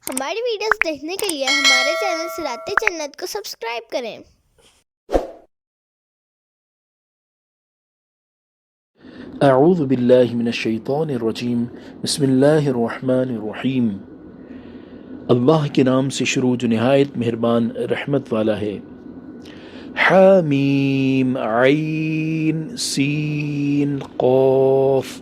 ہماری ویڈیوز دیکھنے کے لیے ہمارے چینل صراط جنت کو سبسکرائب کریں۔ اعوذ باللہ من الشیطان الرجیم، بسم اللہ الرحمن الرحیم۔ اللہ کے نام سے شروع جو نہایت مہربان رحمت والا ہے۔ حامیم عین سین قاف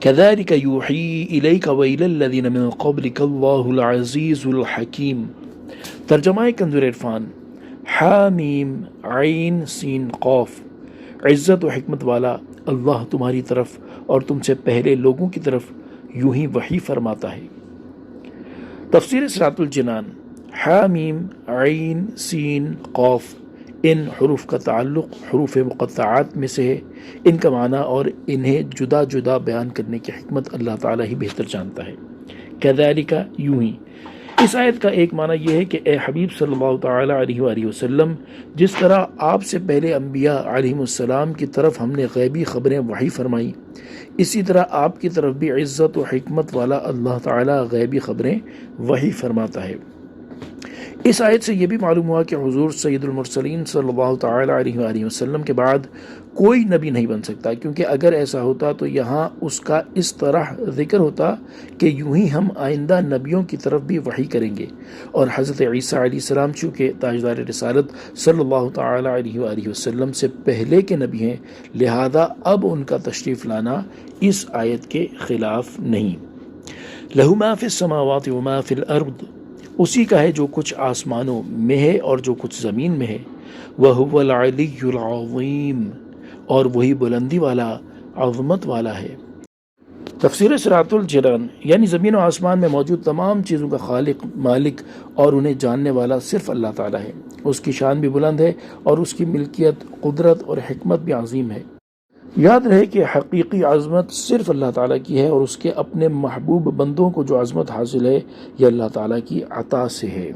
كذلك يوحي إليك وإلى الذين من قبلك الله العزيز الحكيم۔ ترجمہ کنز عرفان۔ حامیم عین سین قاف، عزت و حکمت والا اللہ تمہاری طرف اور تم سے پہلے لوگوں کی طرف یوں ہی وحی فرماتا ہے۔ تفسیر صراط الجنان۔ حامیم عین سین قاف، ان حروف کا تعلق حروف مقطعات میں سے ہے۔ ان کا معنی اور انہیں جدا جدا بیان کرنے کی حکمت اللہ تعالیٰ ہی بہتر جانتا ہے۔ کذالک، یوں ہی۔ اس آیت کا ایک معنی یہ ہے کہ اے حبیب صلی اللہ تعالیٰ علیہ وآلہ وسلم، جس طرح آپ سے پہلے انبیاء علیہم السلام کی طرف ہم نے غیبی خبریں وحی فرمائی، اسی طرح آپ کی طرف بھی عزت و حکمت والا اللہ تعالیٰ غیبی خبریں وحی فرماتا ہے۔ اس آیت سے یہ بھی معلوم ہوا کہ حضور سید المرسلین صلی اللہ تعالیٰ علیہ وآلہ وسلم کے بعد کوئی نبی نہیں بن سکتا، کیونکہ اگر ایسا ہوتا تو یہاں اس کا اس طرح ذکر ہوتا کہ یوں ہی ہم آئندہ نبیوں کی طرف بھی وحی کریں گے، اور حضرت عیسیٰ علیہ السلام چونکہ تاجدار رسالت صلی اللہ تعالیٰ علیہ وآلہ وسلم سے پہلے کے نبی ہیں، لہذا اب ان کا تشریف لانا اس آیت کے خلاف نہیں۔ لَهُ مَا فِي السَّمَاوَاتِ وَمَا فِي الْأَرْضِ، اسی کا ہے جو کچھ آسمانوں میں ہے اور جو کچھ زمین میں ہے۔ وَهُوَ الْعَلِيُّ الْعَظِيمُ، اور وہی بلندی والا عظمت والا ہے۔ تفسیر صراط الجنان، یعنی زمین و آسمان میں موجود تمام چیزوں کا خالق، مالک اور انہیں جاننے والا صرف اللہ تعالیٰ ہے۔ اس کی شان بھی بلند ہے اور اس کی ملکیت، قدرت اور حکمت بھی عظیم ہے۔ یاد رہے کہ حقیقی عظمت صرف اللہ تعالیٰ کی ہے، اور اس کے اپنے محبوب بندوں کو جو عظمت حاصل ہے یہ اللہ تعالیٰ کی عطا سے ہے۔